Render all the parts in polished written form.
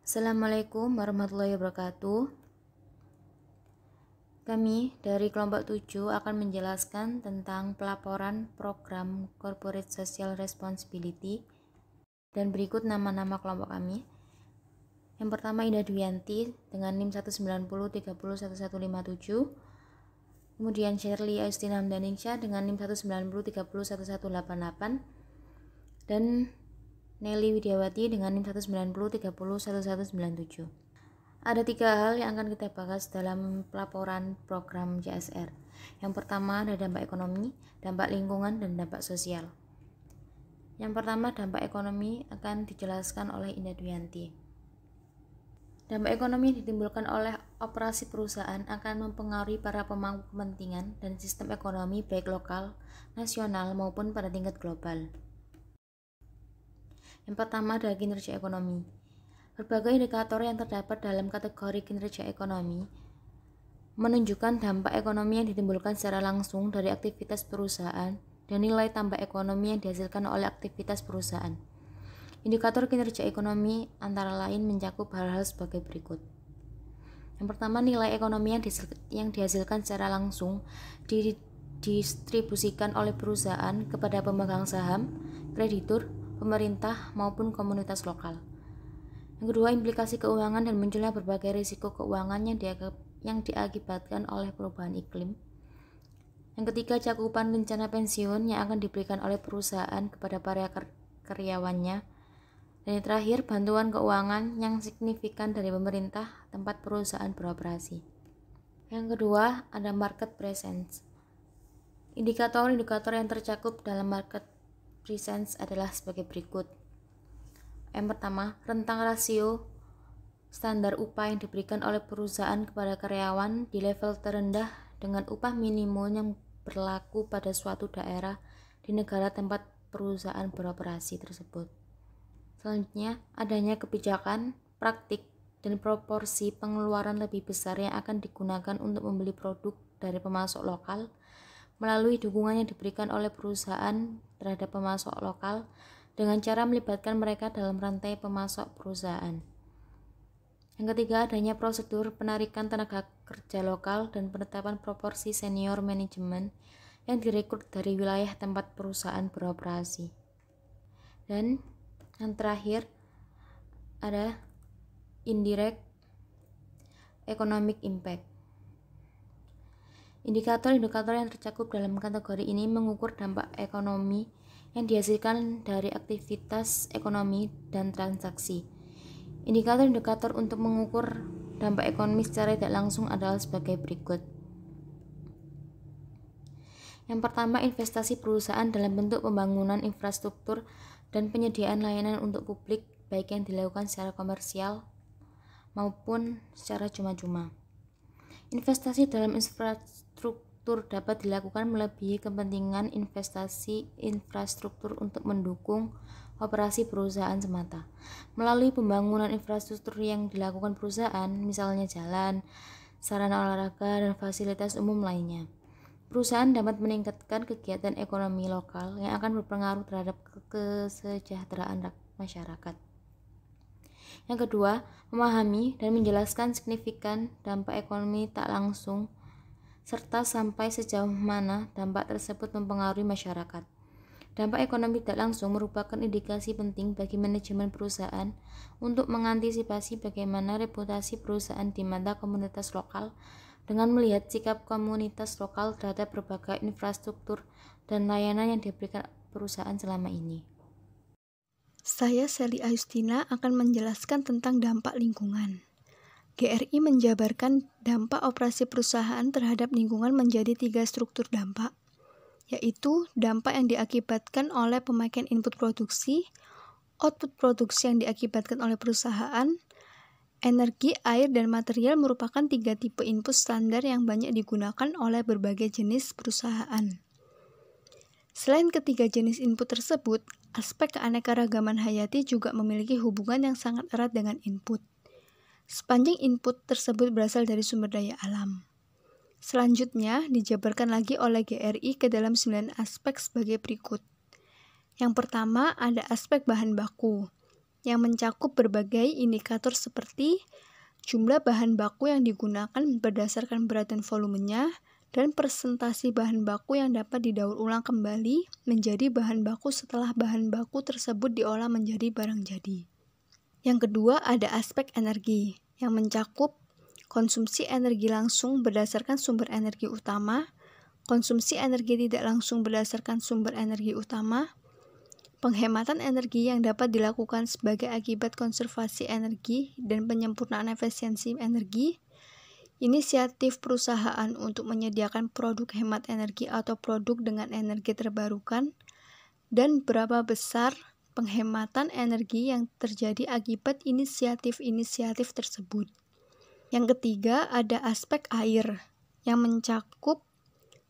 Assalamualaikum warahmatullahi wabarakatuh. Kami dari kelompok 7 akan menjelaskan tentang pelaporan program Corporate Social Responsibility dan berikut nama-nama kelompok kami. Yang pertama Indah Dwianti dengan NIM 190301157. Kemudian Shirley Aistina Hamdaningsah dengan NIM 190301188 dan Nelly Widiawati dengan NIM 190301197. Ada 3 hal yang akan kita bahas dalam pelaporan program CSR. Yang pertama ada dampak ekonomi, dampak lingkungan, dan dampak sosial. Yang pertama dampak ekonomi akan dijelaskan oleh Indah Dwianti. Dampak ekonomi yang ditimbulkan oleh operasi perusahaan akan mempengaruhi para pemangku kepentingan dan sistem ekonomi baik lokal, nasional maupun pada tingkat global. Yang pertama adalah kinerja ekonomi. Berbagai indikator yang terdapat dalam kategori kinerja ekonomi menunjukkan dampak ekonomi yang ditimbulkan secara langsung dari aktivitas perusahaan dan nilai tambah ekonomi yang dihasilkan oleh aktivitas perusahaan. Indikator kinerja ekonomi antara lain mencakup hal-hal sebagai berikut. Yang pertama, nilai ekonomi yang dihasilkan secara langsung didistribusikan oleh perusahaan kepada pemegang saham, kreditur, pemerintah maupun komunitas lokal. Yang kedua, implikasi keuangan dan munculnya berbagai risiko keuangan yang diakibatkan oleh perubahan iklim. Yang ketiga, cakupan rencana pensiun yang akan diberikan oleh perusahaan kepada para karyawannya. Dan yang terakhir, bantuan keuangan yang signifikan dari pemerintah tempat perusahaan beroperasi. Yang kedua, ada market presence. Indikator-indikator yang tercakup dalam market presence adalah sebagai berikut. Yang pertama, rentang rasio standar upah yang diberikan oleh perusahaan kepada karyawan di level terendah dengan upah minimum yang berlaku pada suatu daerah di negara tempat perusahaan beroperasi tersebut. Selanjutnya, adanya kebijakan, praktik, dan proporsi pengeluaran lebih besar yang akan digunakan untuk membeli produk dari pemasok lokal melalui dukungan yang diberikan oleh perusahaan terhadap pemasok lokal dengan cara melibatkan mereka dalam rantai pemasok perusahaan. Yang ketiga, adanya prosedur penarikan tenaga kerja lokal dan penetapan proporsi senior manajemen yang direkrut dari wilayah tempat perusahaan beroperasi. Dan yang terakhir, ada indirect economic impact. Indikator-indikator yang tercakup dalam kategori ini mengukur dampak ekonomi yang dihasilkan dari aktivitas ekonomi dan transaksi. Indikator-indikator untuk mengukur dampak ekonomi secara tidak langsung adalah sebagai berikut. Yang pertama, investasi perusahaan dalam bentuk pembangunan infrastruktur dan penyediaan layanan untuk publik baik yang dilakukan secara komersial maupun secara cuma-cuma. Investasi dalam infrastruktur dapat dilakukan melebihi kepentingan investasi infrastruktur untuk mendukung operasi perusahaan semata. Melalui pembangunan infrastruktur yang dilakukan perusahaan, misalnya jalan, sarana olahraga, dan fasilitas umum lainnya, perusahaan dapat meningkatkan kegiatan ekonomi lokal yang akan berpengaruh terhadap kesejahteraan masyarakat. Yang kedua, memahami dan menjelaskan signifikan dampak ekonomi tak langsung serta sampai sejauh mana dampak tersebut mempengaruhi masyarakat. Dampak ekonomi tak langsung merupakan indikasi penting bagi manajemen perusahaan untuk mengantisipasi bagaimana reputasi perusahaan di mata komunitas lokal dengan melihat sikap komunitas lokal terhadap berbagai infrastruktur dan layanan yang diberikan perusahaan selama ini. Saya Shirley Aistina akan menjelaskan tentang dampak lingkungan. GRI menjabarkan dampak operasi perusahaan terhadap lingkungan menjadi 3 struktur dampak, yaitu dampak yang diakibatkan oleh pemakaian input produksi, output produksi yang diakibatkan oleh perusahaan, energi, air, dan material merupakan 3 tipe input standar yang banyak digunakan oleh berbagai jenis perusahaan. Selain ketiga jenis input tersebut, aspek keanekaragaman hayati juga memiliki hubungan yang sangat erat dengan input. Sepanjang input tersebut berasal dari sumber daya alam. Selanjutnya, dijabarkan lagi oleh GRI ke dalam 9 aspek sebagai berikut. Yang pertama, ada aspek bahan baku, yang mencakup berbagai indikator seperti jumlah bahan baku yang digunakan berdasarkan berat dan volumenya, dan presentasi bahan baku yang dapat didaur ulang kembali menjadi bahan baku setelah bahan baku tersebut diolah menjadi barang jadi. Yang kedua, ada aspek energi, yang mencakup konsumsi energi langsung berdasarkan sumber energi utama, konsumsi energi tidak langsung berdasarkan sumber energi utama, penghematan energi yang dapat dilakukan sebagai akibat konservasi energi dan penyempurnaan efisiensi energi, inisiatif perusahaan untuk menyediakan produk hemat energi atau produk dengan energi terbarukan, dan berapa besar penghematan energi yang terjadi akibat inisiatif-inisiatif tersebut. Yang ketiga, ada aspek air, yang mencakup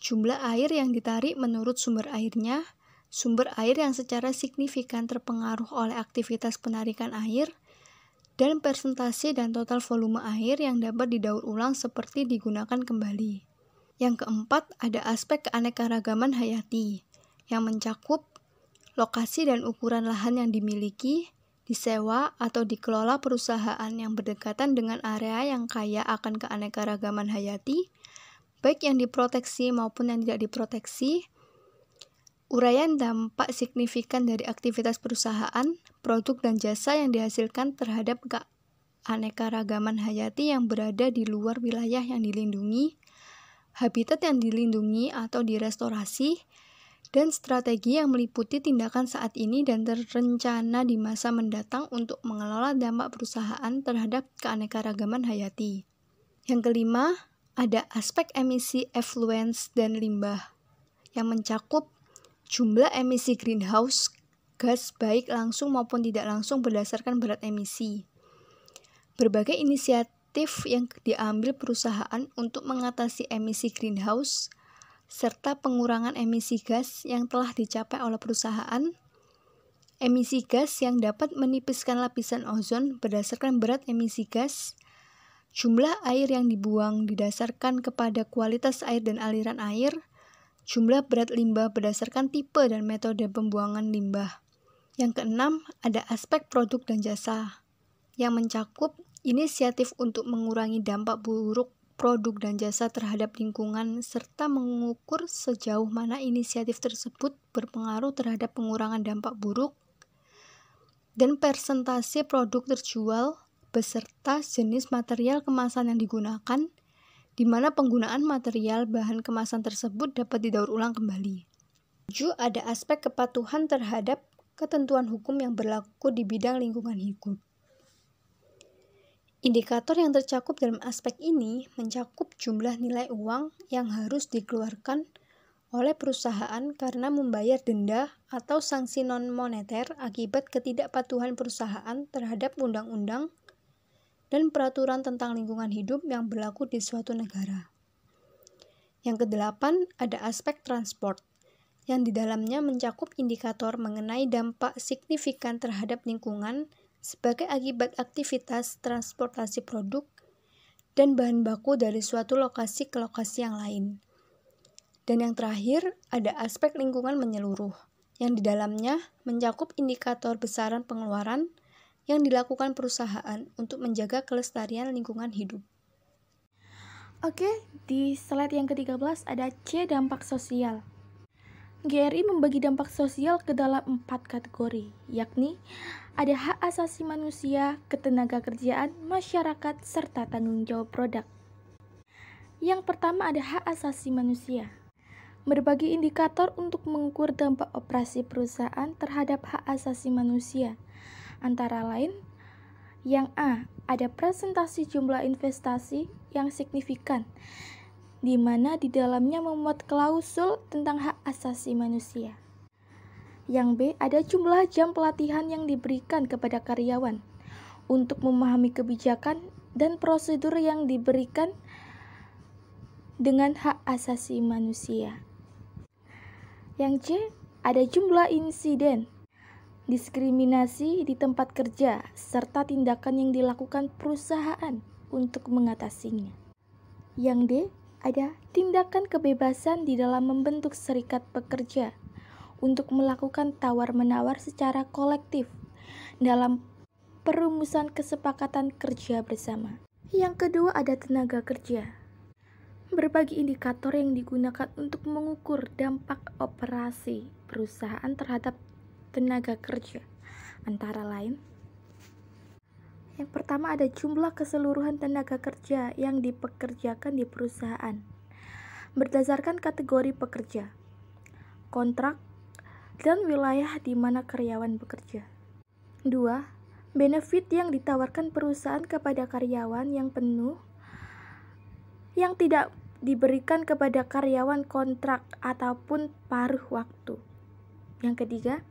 jumlah air yang ditarik menurut sumber airnya, sumber air yang secara signifikan terpengaruh oleh aktivitas penarikan air, dan persentase dan total volume air yang dapat didaur ulang seperti digunakan kembali. Yang keempat, ada aspek keanekaragaman hayati, yang mencakup lokasi dan ukuran lahan yang dimiliki, disewa, atau dikelola perusahaan yang berdekatan dengan area yang kaya akan keanekaragaman hayati, baik yang diproteksi maupun yang tidak diproteksi, uraian dampak signifikan dari aktivitas perusahaan, produk dan jasa yang dihasilkan terhadap keanekaragaman hayati yang berada di luar wilayah yang dilindungi, habitat yang dilindungi atau direstorasi, dan strategi yang meliputi tindakan saat ini dan terencana di masa mendatang untuk mengelola dampak perusahaan terhadap keanekaragaman hayati. Yang kelima, ada aspek emisi effluents dan limbah, yang mencakup jumlah emisi greenhouse gas baik langsung maupun tidak langsung berdasarkan berat emisi. Berbagai inisiatif yang diambil perusahaan untuk mengatasi emisi greenhouse, serta pengurangan emisi gas yang telah dicapai oleh perusahaan, emisi gas yang dapat menipiskan lapisan ozon berdasarkan berat emisi gas, jumlah air yang dibuang didasarkan kepada kualitas air dan aliran air, jumlah berat limbah berdasarkan tipe dan metode pembuangan limbah. Yang keenam, ada aspek produk dan jasa, yang mencakup inisiatif untuk mengurangi dampak buruk produk dan jasa terhadap lingkungan, serta mengukur sejauh mana inisiatif tersebut berpengaruh terhadap pengurangan dampak buruk, dan persentase produk terjual beserta jenis material kemasan yang digunakan, di mana penggunaan material bahan kemasan tersebut dapat didaur ulang kembali. 7. Ada aspek kepatuhan terhadap ketentuan hukum yang berlaku di bidang lingkungan hidup. Indikator yang tercakup dalam aspek ini mencakup jumlah nilai uang yang harus dikeluarkan oleh perusahaan karena membayar denda atau sanksi non-moneter akibat ketidakpatuhan perusahaan terhadap undang-undang dan peraturan tentang lingkungan hidup yang berlaku di suatu negara. Yang kedelapan, ada aspek transport, yang di dalamnya mencakup indikator mengenai dampak signifikan terhadap lingkungan sebagai akibat aktivitas transportasi produk dan bahan baku dari suatu lokasi ke lokasi yang lain. Dan yang terakhir, ada aspek lingkungan menyeluruh, yang di dalamnya mencakup indikator besaran pengeluaran yang dilakukan perusahaan untuk menjaga kelestarian lingkungan hidup. Oke, di slide yang ke-13 ada C, dampak sosial. GRI membagi dampak sosial ke dalam 4 kategori, yakni ada hak asasi manusia, ketenagakerjaan, masyarakat, serta tanggung jawab produk. Yang pertama ada hak asasi manusia. Berbagi indikator untuk mengukur dampak operasi perusahaan terhadap hak asasi manusia. Antara lain, yang A, ada presentasi jumlah investasi yang signifikan, di mana di dalamnya memuat klausul tentang hak asasi manusia. Yang B, ada jumlah jam pelatihan yang diberikan kepada karyawan untuk memahami kebijakan dan prosedur yang diberikan dengan hak asasi manusia. Yang C, ada jumlah insiden diskriminasi di tempat kerja, serta tindakan yang dilakukan perusahaan untuk mengatasinya. Yang D, ada tindakan kebebasan di dalam membentuk serikat pekerja untuk melakukan tawar-menawar secara kolektif dalam perumusan kesepakatan kerja bersama. Yang kedua ada tenaga kerja. Berbagai indikator yang digunakan untuk mengukur dampak operasi perusahaan terhadap tenaga kerja, antara lain: yang pertama ada jumlah keseluruhan tenaga kerja yang dipekerjakan di perusahaan berdasarkan kategori pekerja, kontrak, dan wilayah di mana karyawan bekerja. 2. Benefit yang ditawarkan perusahaan kepada karyawan yang penuh yang tidak diberikan kepada karyawan kontrak ataupun paruh waktu. Yang ketiga,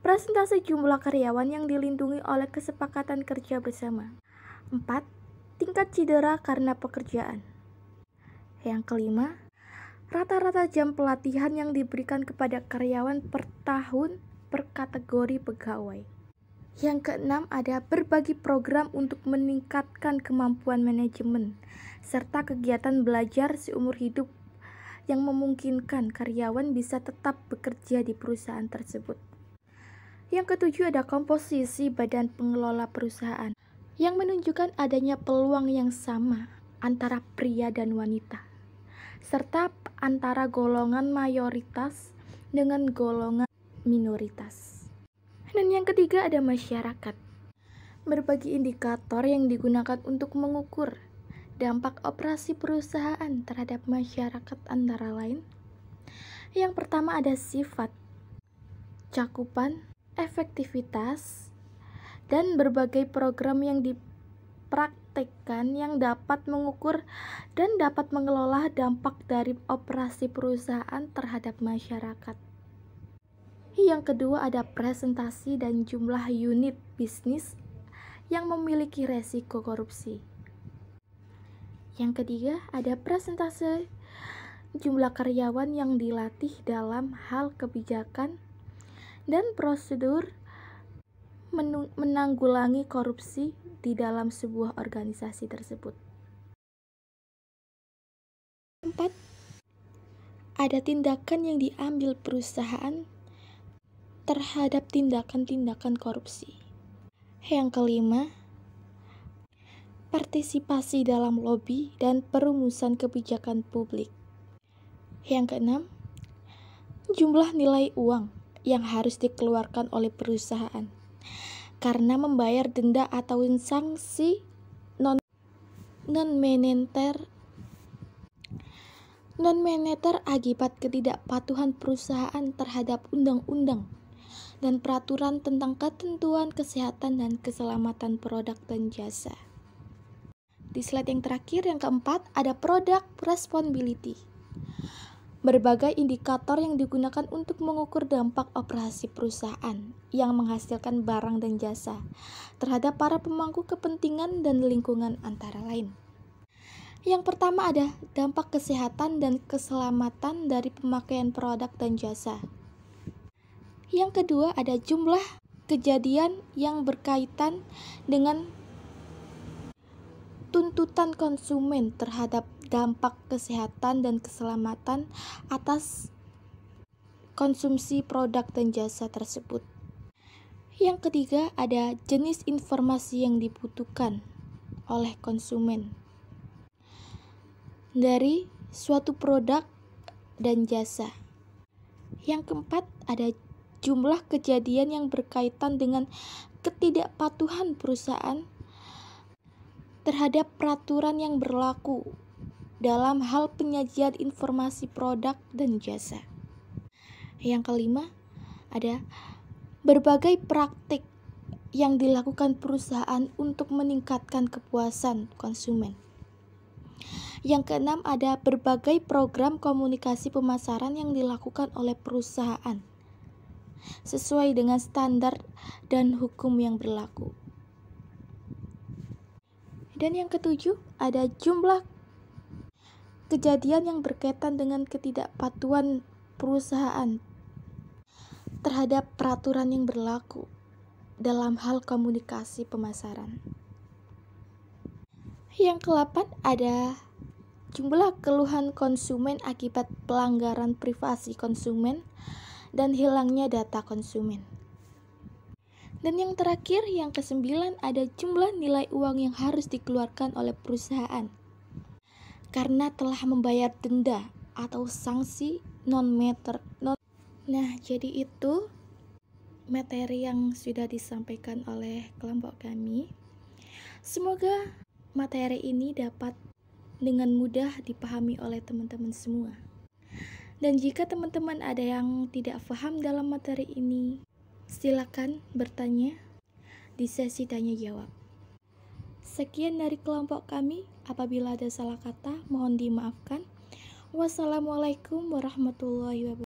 persentase jumlah karyawan yang dilindungi oleh kesepakatan kerja bersama. 4. Tingkat cedera karena pekerjaan. Yang kelima, rata-rata jam pelatihan yang diberikan kepada karyawan per tahun per kategori pegawai. Yang keenam ada berbagi program untuk meningkatkan kemampuan manajemen serta kegiatan belajar seumur hidup yang memungkinkan karyawan bisa tetap bekerja di perusahaan tersebut. Yang ketujuh ada komposisi badan pengelola perusahaan yang menunjukkan adanya peluang yang sama antara pria dan wanita, serta antara golongan mayoritas dengan golongan minoritas. Dan yang ketiga ada masyarakat. Berbagai indikator yang digunakan untuk mengukur dampak operasi perusahaan terhadap masyarakat antara lain: yang pertama ada sifat, cakupan, efektivitas, dan berbagai program yang dipraktekkan yang dapat mengukur dan dapat mengelola dampak dari operasi perusahaan terhadap masyarakat. Yang kedua ada presentasi dan jumlah unit bisnis yang memiliki resiko korupsi. Yang ketiga ada presentase jumlah karyawan yang dilatih dalam hal kebijakan dan prosedur menanggulangi korupsi di dalam sebuah organisasi tersebut. 4. Ada tindakan yang diambil perusahaan terhadap tindakan-tindakan korupsi. Yang kelima, partisipasi dalam lobi dan perumusan kebijakan publik. Yang keenam, jumlah nilai uang yang harus dikeluarkan oleh perusahaan karena membayar denda atau sanksi non-moneter akibat ketidakpatuhan perusahaan terhadap undang-undang dan peraturan tentang ketentuan kesehatan dan keselamatan produk dan jasa. Di slide yang terakhir, yang keempat, ada product responsibility. Berbagai indikator yang digunakan untuk mengukur dampak operasi perusahaan yang menghasilkan barang dan jasa terhadap para pemangku kepentingan dan lingkungan antara lain. Yang pertama ada dampak kesehatan dan keselamatan dari pemakaian produk dan jasa. Yang kedua ada jumlah kejadian yang berkaitan dengan tuntutan konsumen terhadap dampak kesehatan dan keselamatan atas konsumsi produk dan jasa tersebut. Yang ketiga ada jenis informasi yang dibutuhkan oleh konsumen dari suatu produk dan jasa. Yang keempat ada jumlah kejadian yang berkaitan dengan ketidakpatuhan perusahaan terhadap peraturan yang berlaku dalam hal penyajian informasi produk dan jasa. Yang kelima, ada berbagai praktik yang dilakukan perusahaan untuk meningkatkan kepuasan konsumen. Yang keenam, ada berbagai program komunikasi pemasaran yang dilakukan oleh perusahaan sesuai dengan standar dan hukum yang berlaku. Dan yang ketujuh, ada jumlah kejadian yang berkaitan dengan ketidakpatuhan perusahaan terhadap peraturan yang berlaku dalam hal komunikasi pemasaran. Yang ke-8 ada jumlah keluhan konsumen akibat pelanggaran privasi konsumen dan hilangnya data konsumen. Dan yang terakhir, yang ke-9, ada jumlah nilai uang yang harus dikeluarkan oleh perusahaan karena telah membayar denda atau sanksi non-moneter. Nah, jadi itu materi yang sudah disampaikan oleh kelompok kami. Semoga materi ini dapat dengan mudah dipahami oleh teman-teman semua. Dan jika teman-teman ada yang tidak paham dalam materi ini, silakan bertanya di sesi tanya jawab. Sekian dari kelompok kami. Apabila ada salah kata, mohon dimaafkan. Wassalamualaikum warahmatullahi wabarakatuh.